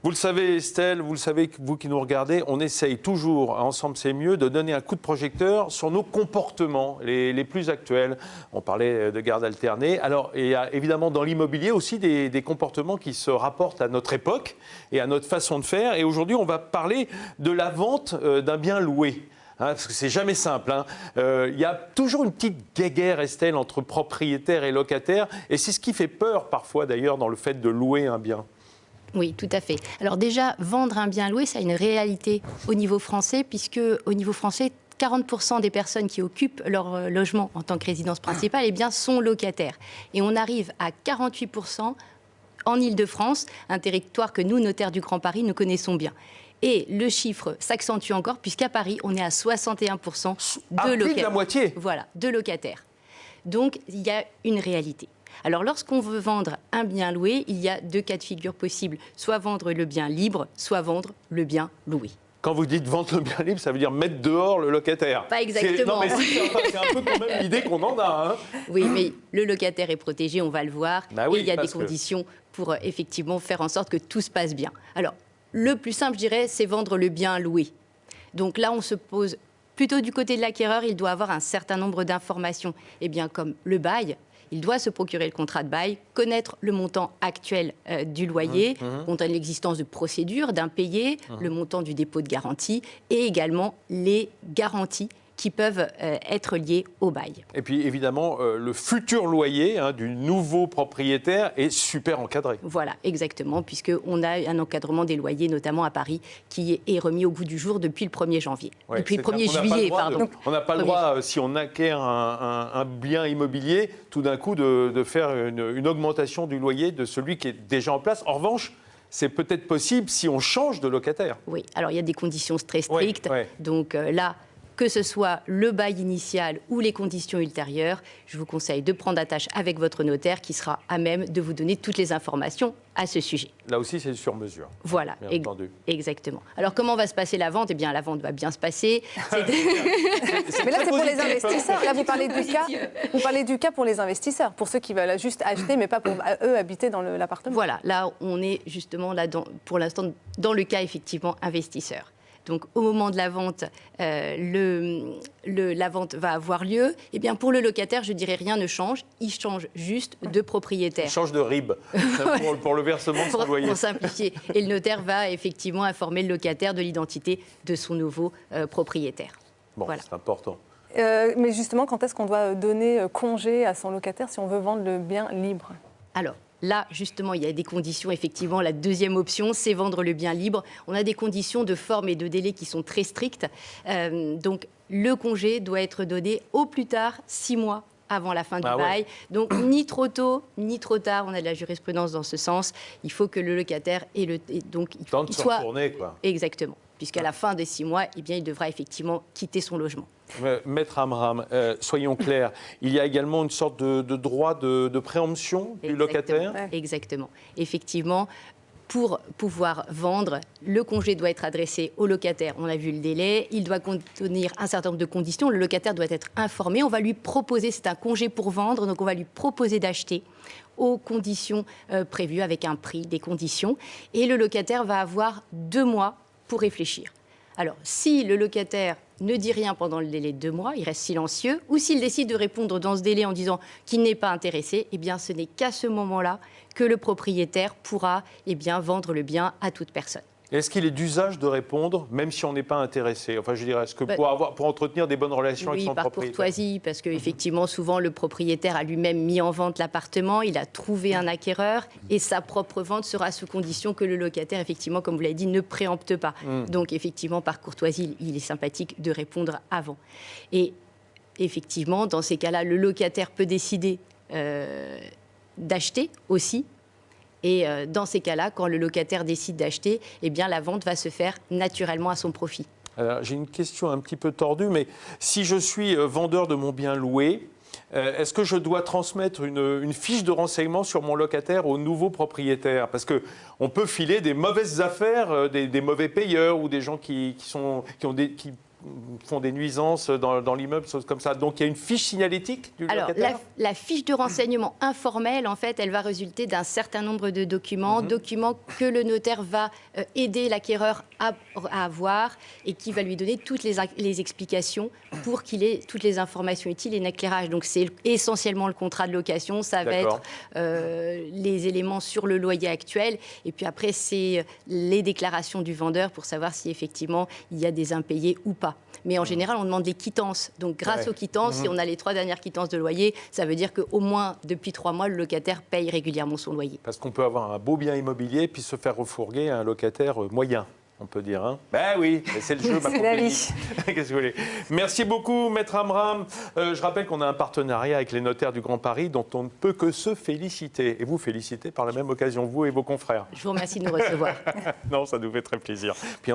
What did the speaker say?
Vous le savez, Estelle, vous le savez, vous qui nous regardez, on essaye toujours, Ensemble c'est mieux, de donner un coup de projecteur sur nos comportements les plus actuels. On parlait de garde alternée. Alors, il y a évidemment dans l'immobilier aussi des comportements qui se rapportent à notre époque et à notre façon de faire. Et aujourd'hui, on va parler de la vente d'un bien loué. Parce que c'est jamais simple. Y a toujours une petite guéguerre, Estelle, entre propriétaires et locataires. Et c'est ce qui fait peur parfois d'ailleurs dans le fait de louer un bien. Oui, tout à fait. Alors déjà, vendre un bien loué, ça a une réalité au niveau français, puisque au niveau français, 40% des personnes qui occupent leur logement en tant que résidence principale eh bien, sont locataires. Et on arrive à 48% en Île-de-France, un territoire que nous, notaires du Grand Paris, nous connaissons bien. Et le chiffre s'accentue encore, puisqu'à Paris, on est à 61% de locataires. Plus de la moitié. Voilà, de locataires. Donc, il y a une réalité. Alors, lorsqu'on veut vendre un bien loué, il y a deux cas de figure possibles. Soit vendre le bien libre, soit vendre le bien loué. Quand vous dites vendre le bien libre, ça veut dire mettre dehors le locataire. Pas exactement. Non, mais c'est un peu quand même l'idée qu'on en a. Oui, mais le locataire est protégé, on va le voir. Bah oui, et il y a des conditions pour effectivement faire en sorte que tout se passe bien. Alors, le plus simple, je dirais, c'est vendre le bien loué. Donc là, on se pose plutôt du côté de l'acquéreur, il doit avoir un certain nombre d'informations. Eh bien, comme le bail, il doit se procurer le contrat de bail, connaître le montant actuel du loyer, compte tenu de l'existence de procédures, d'impayés, le montant du dépôt de garantie et également les garanties qui peuvent être liées au bail. Et puis évidemment, le futur loyer du nouveau propriétaire est super encadré. Voilà, exactement, puisqu'on a un encadrement des loyers, notamment à Paris, qui est remis au goût du jour depuis le 1er janvier. Ouais, depuis le 1er juillet, pardon. On n'a pas le droit, si on acquiert un bien immobilier, tout d'un coup de faire une augmentation du loyer de celui qui est déjà en place. En revanche, c'est peut-être possible si on change de locataire. Oui, alors il y a des conditions très strictes. Donc là, que ce soit le bail initial ou les conditions ultérieures, je vous conseille de prendre attache avec votre notaire qui sera à même de vous donner toutes les informations à ce sujet. Là aussi, c'est sur mesure. Voilà, exactement. Alors, comment va se passer la vente ? Eh bien, la vente va bien se passer. Mais là, c'est pour les investisseurs. Là, vous parlez du cas pour les investisseurs, pour ceux qui veulent juste acheter, mais pas pour eux habiter dans l'appartement. Voilà, là, on est justement là, pour l'instant, dans le cas, effectivement, investisseur. Donc, au moment de la vente, la vente va avoir lieu. Eh bien, pour le locataire, je dirais rien ne change. Il change juste de propriétaire. Il change de RIB pour le versement de son loyer. Pour simplifier. Et le notaire va effectivement informer le locataire de l'identité de son nouveau propriétaire. Bon, voilà. C'est important. Mais justement, quand est-ce qu'on doit donner congé à son locataire si on veut vendre le bien libre ? Alors, là, justement, il y a des conditions. Effectivement, la deuxième option, c'est vendre le bien libre. On a des conditions de forme et de délai qui sont très strictes. Donc, le congé doit être donné au plus tard 6 mois avant la fin du bail. Donc, ni trop tôt, ni trop tard. On a de la jurisprudence dans ce sens. Il faut que le locataire ait soit retourner, quoi. Exactement. Puisqu'à la fin des 6 mois, eh bien, il devra effectivement quitter son logement. Maître Amram, soyons clairs, il y a également une sorte de droit de préemption du locataire ? Exactement. Effectivement, pour pouvoir vendre, le congé doit être adressé au locataire. On a vu le délai, il doit contenir un certain nombre de conditions. Le locataire doit être informé. On va lui proposer, c'est un congé pour vendre, donc on va lui proposer d'acheter aux conditions prévues, avec un prix, des conditions. Et le locataire va avoir 2 mois pour réfléchir. Alors, si le locataire ne dit rien pendant le délai de 2 mois, il reste silencieux, ou s'il décide de répondre dans ce délai en disant qu'il n'est pas intéressé, eh bien, ce n'est qu'à ce moment-là que le propriétaire pourra vendre le bien à toute personne. Est-ce qu'il est d'usage de répondre, même si on n'est pas intéressé ? Enfin, je dirais, est-ce que pour entretenir des bonnes relations avec son propriétaire ? Oui, par courtoisie, parce qu'effectivement, souvent, le propriétaire a lui-même mis en vente l'appartement, il a trouvé un acquéreur, et sa propre vente sera sous condition que le locataire, effectivement, comme vous l'avez dit, ne préempte pas. Donc, effectivement, par courtoisie, il est sympathique de répondre avant. Et effectivement, dans ces cas-là, le locataire peut décider d'acheter aussi. Et dans ces cas-là, quand le locataire décide d'acheter, eh bien, la vente va se faire naturellement à son profit. Alors, j'ai une question un petit peu tordue, mais si je suis vendeur de mon bien loué, est-ce que je dois transmettre une fiche de renseignement sur mon locataire au nouveau propriétaire ? Parce qu'on peut filer des mauvaises affaires, des mauvais payeurs ou des gens qui font des nuisances dans l'immeuble, choses comme ça. Donc il y a une fiche signalétique du Alors, locataire. la fiche de renseignement informelle, en fait, elle va résulter d'un certain nombre de documents, documents que le notaire va aider l'acquéreur à avoir et qui va lui donner toutes les explications pour qu'il ait toutes les informations utiles et un éclairage. Donc c'est essentiellement le contrat de location, ça va être les éléments sur le loyer actuel et puis après c'est les déclarations du vendeur pour savoir si effectivement il y a des impayés ou pas. Mais en général, on demande les quittances. Donc, grâce aux quittances, si on a les 3 dernières quittances de loyer, ça veut dire qu'au moins, depuis 3 mois, le locataire paye régulièrement son loyer. Parce qu'on peut avoir un beau bien immobilier puis se faire refourguer un locataire moyen, on peut dire. Hein. Ben oui, c'est le jeu. C'est la vie. Qu'est-ce que vous voulez? Merci beaucoup, Maître Amram. Je rappelle qu'on a un partenariat avec les notaires du Grand Paris dont on ne peut que se féliciter. Et vous féliciter par la même occasion, vous et vos confrères. Je vous remercie de nous recevoir. Non, ça nous fait très plaisir. Puis